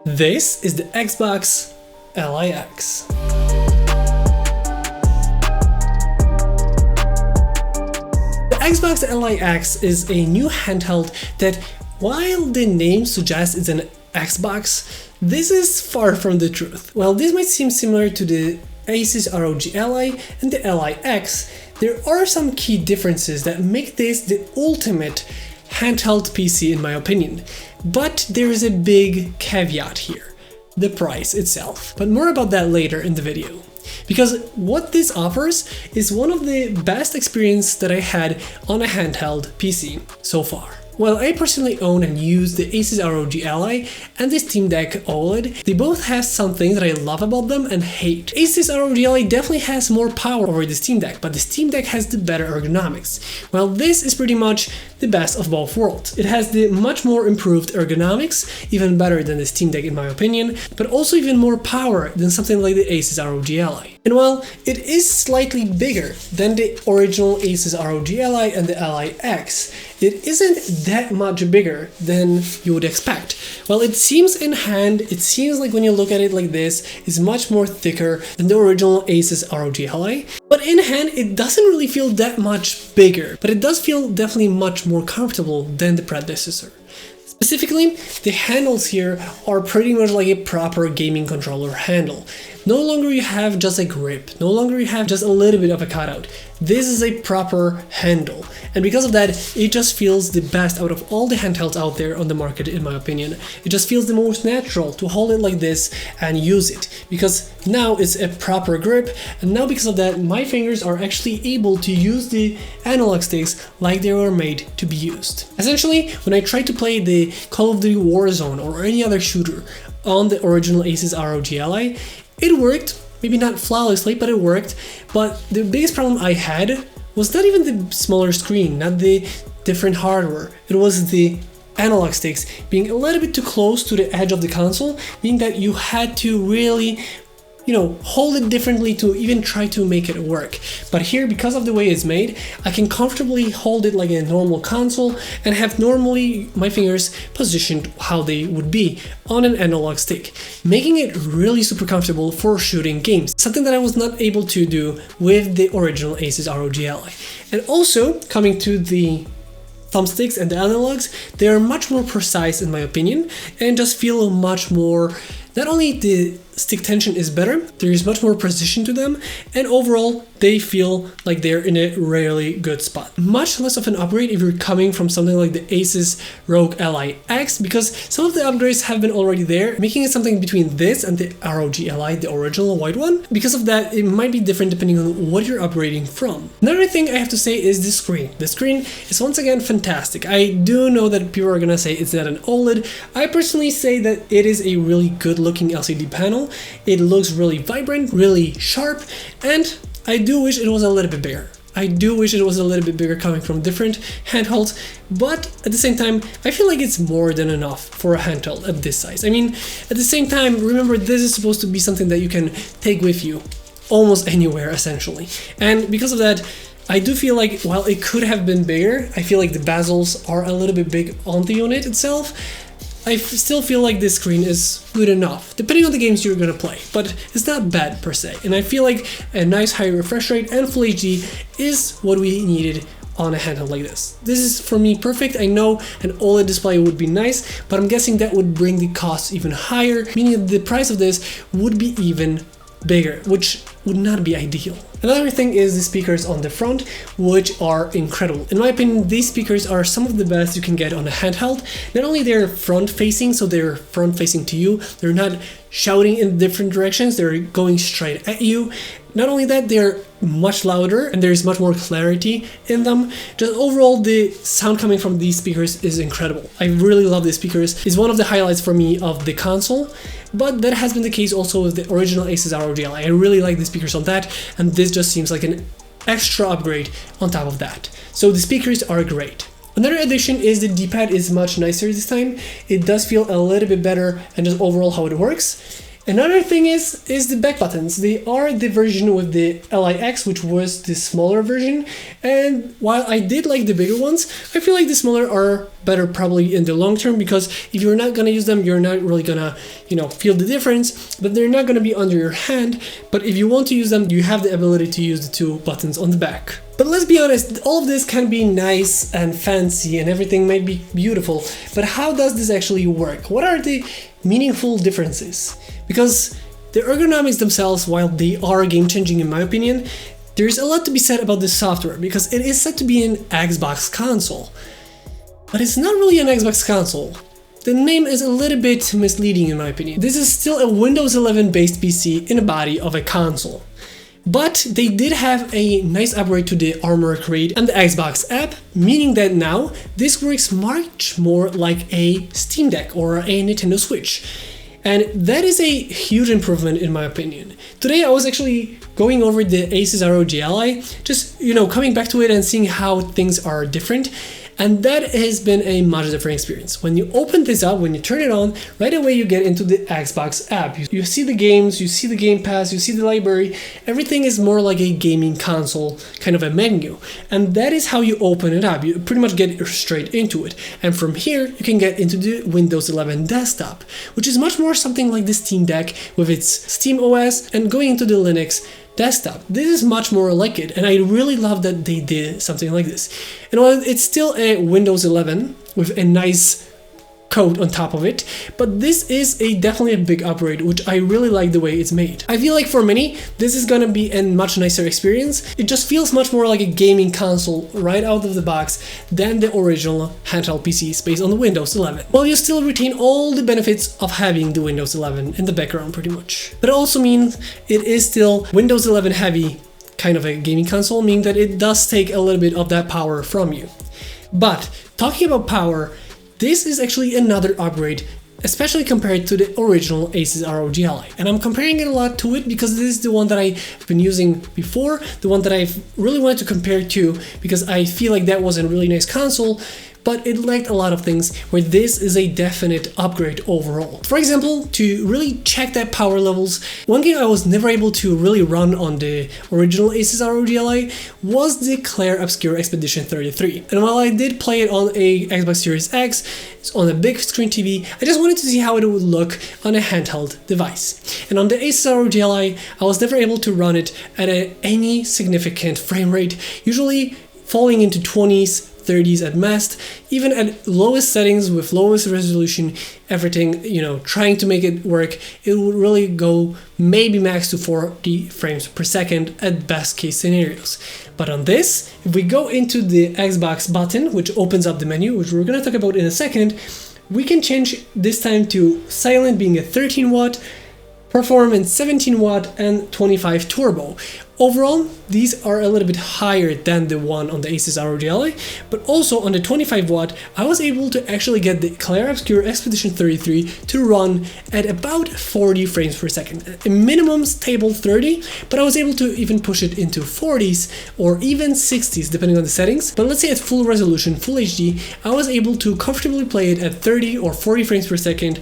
This is the Xbox LIX. The Xbox LIX is a new handheld that, while the name suggests it's an Xbox, this is far from the truth. While this might seem similar to the Asus ROG Ally and the LIX, there are some key differences that make this the ultimate handheld PC in my opinion. But there is a big caveat here: the price itself. But more about that later in the video. Because what this offers is one of the best experiences that I had on a handheld PC so far. While I personally own and use the Asus ROG Ally and the Steam Deck OLED, they both have some things that I love about them and hate. Asus ROG Ally definitely has more power over the Steam Deck, but the Steam Deck has the better ergonomics. While this is pretty much the best of both worlds. It has the much more improved ergonomics, even better than the Steam Deck in my opinion, but also even more power than something like the Asus ROG Ally. And while it is slightly bigger than the original Asus ROG Ally and the LIX, it isn't that much bigger than you would expect. Well, it seems in hand, it seems like when you look at it like this, it's much more thicker than the original Asus ROG Ally, but in hand it doesn't really feel that much bigger, but it does feel definitely much more comfortable than the predecessor. Specifically, the handles here are pretty much like a proper gaming controller handle. No longer you have just a grip, no longer you have just a little bit of a cutout. This is a proper handle, and because of that, it just feels the best out of all the handhelds out there on the market in my opinion. It just feels the most natural to hold it like this and use it, because now it's a proper grip, and now because of that, my fingers are actually able to use the analog sticks like they were made to be used. Essentially, when I tried to play the Call of Duty Warzone or any other shooter on the original Asus ROG Ally, it worked. Maybe not flawlessly, but it worked. But the biggest problem I had was not even the smaller screen, not the different hardware. It was the analog sticks being a little bit too close to the edge of the console, meaning that you had to really, hold it differently to even try to make it work. But here, because of the way it's made, I can comfortably hold it like a normal console and have normally my fingers positioned how they would be on an analog stick, making it really super comfortable for shooting games, something that I was not able to do with the original Asus ROG Ally. And also, coming to the thumbsticks and the analogs, they are much more precise in my opinion and just feel much more. Not only the stick tension is better, there is much more precision to them, and overall they feel like they're in a really good spot. Much less of an upgrade if you're coming from something like the Asus ROG LIX, because some of the upgrades have been already there, making it something between this and the ROG Ally, the original white one. Because of that, it might be different depending on what you're upgrading from. Another thing I have to say is the screen. The screen is once again fantastic. I do know that people are gonna say it's not an OLED. I personally say that it is a really good looking LCD panel. It looks really vibrant, really sharp, and I do wish it was a little bit bigger. I do wish it was a little bit bigger coming from different handhelds, but at the same time, I feel like it's more than enough for a handheld at this size. I mean, at the same time, remember this is supposed to be something that you can take with you almost anywhere essentially. And because of that, I do feel like while it could have been bigger, I feel like the bezels are a little bit big on the unit itself. I still feel like this screen is good enough, depending on the games you're gonna play, but it's not bad per se. And I feel like a nice high refresh rate and Full HD is what we needed on a handheld like this. This is for me perfect. I know an OLED display would be nice, but I'm guessing that would bring the cost even higher, meaning that the price of this would be even bigger, which would not be ideal. Another thing is the speakers on the front, which are incredible. In my opinion, these speakers are some of the best you can get on a handheld. Not only they're front facing, so they're front facing to you, they're not shouting in different directions, they're going straight at you. Not only that, they're much louder and there's much more clarity in them. Just overall, the sound coming from these speakers is incredible. I really love these speakers. It's one of the highlights for me of the console, but that has been the case also with the original Asus ROG Ally. I really like the speakers on that, and this just seems like an extra upgrade on top of that. So the speakers are great. Another addition is the D-pad is much nicer this time. It does feel a little bit better, and just overall how it works. Another thing is the back buttons. They are the version with the LIX, which was the smaller version. And while I did like the bigger ones, I feel like the smaller are better probably in the long term, because if you're not gonna use them, you're not really gonna, feel the difference, but they're not gonna be under your hand. But if you want to use them, you have the ability to use the two buttons on the back. But let's be honest, all of this can be nice and fancy and everything might be beautiful, but how does this actually work? What are the meaningful differences? Because the ergonomics themselves, while they are game-changing in my opinion, there's a lot to be said about the software, because it is said to be an Xbox console. But it's not really an Xbox console. The name is a little bit misleading in my opinion. This is still a Windows 11 based PC in the body of a console. But they did have a nice upgrade to the Armor Crate and the Xbox app, meaning that now this works much more like a Steam Deck or a Nintendo Switch. And that is a huge improvement in my opinion. Today I was actually going over the Asus ROG Ally, just coming back to it and seeing how things are different. And that has been a much different experience. When you open this up, when you turn it on, right away you get into the Xbox app. You see the games, you see the Game Pass, you see the library. Everything is more like a gaming console kind of a menu. And that is how you open it up. You pretty much get straight into it. And from here, you can get into the Windows 11 desktop, which is much more something like the Steam Deck with its Steam OS and going into the Linux desktop. This is much more like it, and I really love that they did something like this. And while it's still a Windows 11 with a nice coat on top of it, but this is definitely a big upgrade, which I really like the way it's made. I feel like for many, this is gonna be a much nicer experience. It just feels much more like a gaming console right out of the box than the original handheld PCs based on the Windows 11. While you still retain all the benefits of having the Windows 11 in the background pretty much. But it also means it is still Windows 11 heavy kind of a gaming console, meaning that it does take a little bit of that power from you. But talking about power, this is actually another upgrade, especially compared to the original Asus ROG Ally. And I'm comparing it a lot to it because this is the one that I've been using before, the one that I've really wanted to compare to, because I feel like that was a really nice console, but it lacked a lot of things, where this is a definite upgrade overall. For example, to really check that power levels, one game I was never able to really run on the original Asus ROG Ally was the Clair Obscure Expedition 33. And while I did play it on a Xbox Series X, it's on a big screen TV, I just wanted to see how it would look on a handheld device. And on the Asus ROG Ally, I was never able to run it at any significant frame rate, usually falling into 20s, 30s at best, even at lowest settings with lowest resolution, everything, trying to make it work, it would really go maybe max to 40 frames per second at best case scenarios. But on this, if we go into the Xbox button, which opens up the menu, which we're gonna talk about in a second, we can change this time to silent being a 13 watt, performance 17 watt and 25 turbo. Overall, these are a little bit higher than the one on the Asus ROG Ally, but also on the 25 watt, I was able to actually get the Clair Obscure Expedition 33 to run at about 40 frames per second. A minimum stable 30, but I was able to even push it into 40s or even 60s depending on the settings. But let's say at full resolution, full HD, I was able to comfortably play it at 30 or 40 frames per second,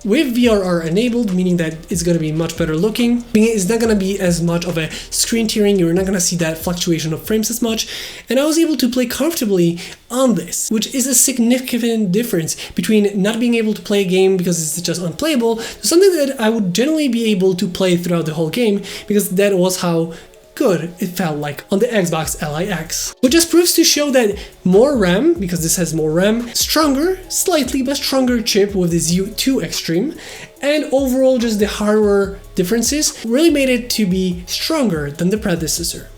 with VRR enabled, meaning that it's going to be much better looking. It's not going to be as much of a screen tearing, you're not going to see that fluctuation of frames as much, and I was able to play comfortably on this, which is a significant difference between not being able to play a game because it's just unplayable, to something that I would generally be able to play throughout the whole game, because that was how good it felt like on the Xbox LIX. Which just proves to show that more RAM, because this has more RAM, stronger, slightly but stronger chip with the Z2 Extreme, and overall just the hardware differences really made it to be stronger than the predecessor.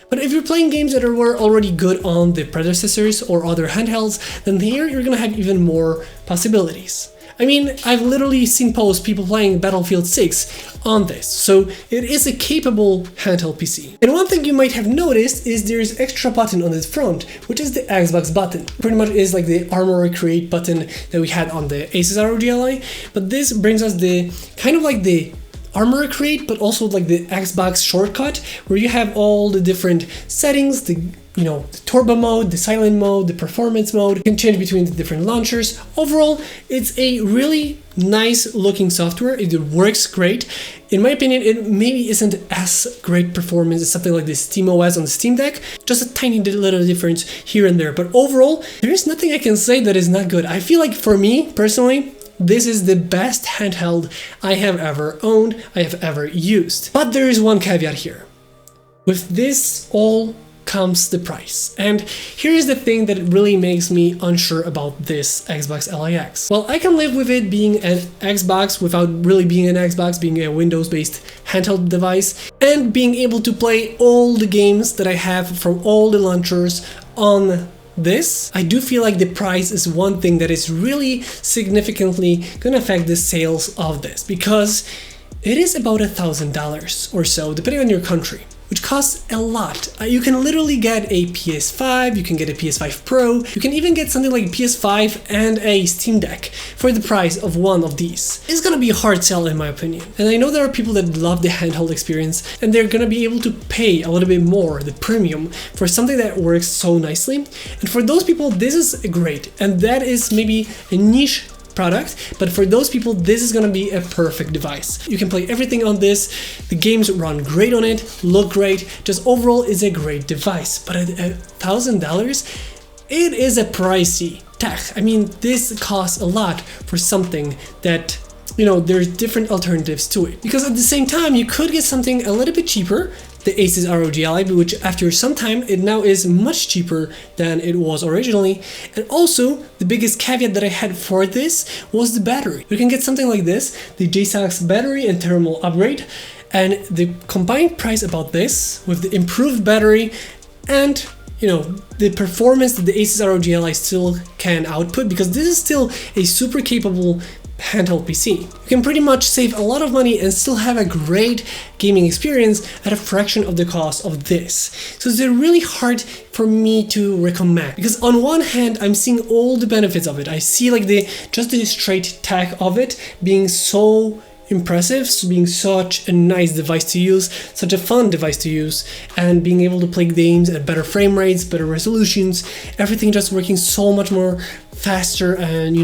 But if you're playing games that were already good on the predecessors or other handhelds, then here you're gonna have even more possibilities. I mean, I've literally seen posts people playing Battlefield 6 on this, so it is a capable handheld PC. And one thing you might have noticed is there's extra button on the front, which is the Xbox button. Pretty much is like the Armor Create button that we had on the Asus ROG Ally, but this brings us the kind of like the Armor Create, but also like the Xbox shortcut, where you have all the different settings, the the turbo mode, the silent mode, the performance mode. You can change between the different launchers. Overall, it's a really nice looking software. It works great. In my opinion, it maybe isn't as great performance as something like the SteamOS on the Steam Deck. Just a tiny little difference here and there. But overall, there is nothing I can say that is not good. I feel like for me, personally, this is the best handheld I have ever owned, I have ever used. But there is one caveat here. With this all comes the price. And here is the thing that really makes me unsure about this Xbox LIX. Well, I can live with it being an Xbox without really being an Xbox, being a Windows-based handheld device, and being able to play all the games that I have from all the launchers on this. I do feel like the price is one thing that is really significantly gonna affect the sales of this, because it is about $1,000 or so, depending on your country, which costs a lot. You can literally get a PS5, you can get a PS5 Pro, you can even get something like PS5 and a Steam Deck for the price of one of these. It's gonna be a hard sell in my opinion. And I know there are people that love the handheld experience and they're gonna be able to pay a little bit more, the premium, for something that works so nicely. And for those people, this is great. And that is maybe a niche product, but for those people, this is gonna be a perfect device. You can play everything on this, the games run great on it, look great, just overall is a great device. But at $1,000, it is a pricey tech. I mean, this costs a lot for something that, there's different alternatives to it. Because at the same time, you could get something a little bit cheaper, the Asus ROG Ally, which after some time, it now is much cheaper than it was originally. And also, the biggest caveat that I had for this was the battery. You can get something like this, the JSAX battery and thermal upgrade, and the combined price about this with the improved battery and the performance that the Asus ROG Ally still can output, because this is still a super capable handheld PC. You can pretty much save a lot of money and still have a great gaming experience at a fraction of the cost of this. So it's really hard for me to recommend, because on one hand, I'm seeing all the benefits of it. I see like just the straight tech of it being so impressive, being such a nice device to use, such a fun device to use, and being able to play games at better frame rates, better resolutions, everything just working so much more faster, and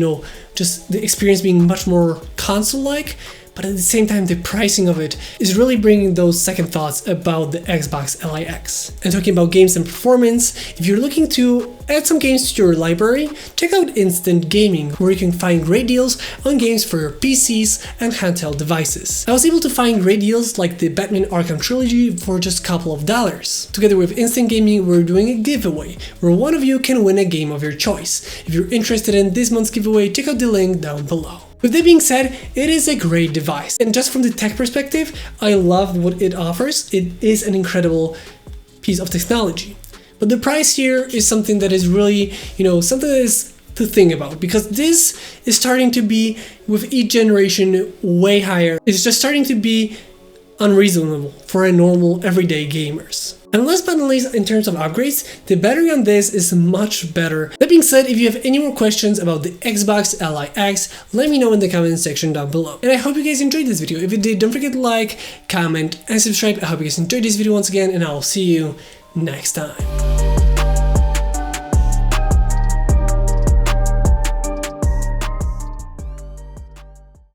just the experience being much more console-like. But at the same time, the pricing of it is really bringing those second thoughts about the Xbox LIX. And talking about games and performance, if you're looking to add some games to your library, check out Instant Gaming, where you can find great deals on games for your PCs and handheld devices. I was able to find great deals like the Batman Arkham Trilogy for just a couple of dollars. Together with Instant Gaming, we're doing a giveaway, where one of you can win a game of your choice. If you're interested in this month's giveaway, check out the link down below. With that being said, it is a great device, and just from the tech perspective, I love what it offers. It is an incredible piece of technology. But the price here is something that is really, something that is to think about, because this is starting to be, with each generation, way higher. It's just starting to be unreasonable for a normal everyday gamers. And last but not least, in terms of upgrades, the battery on this is much better. That being said, if you have any more questions about the Xbox LIX, let me know in the comment section down below. And I hope you guys enjoyed this video. If you did, don't forget to like, comment, and subscribe. I hope you guys enjoyed this video once again, and I'll see you next time.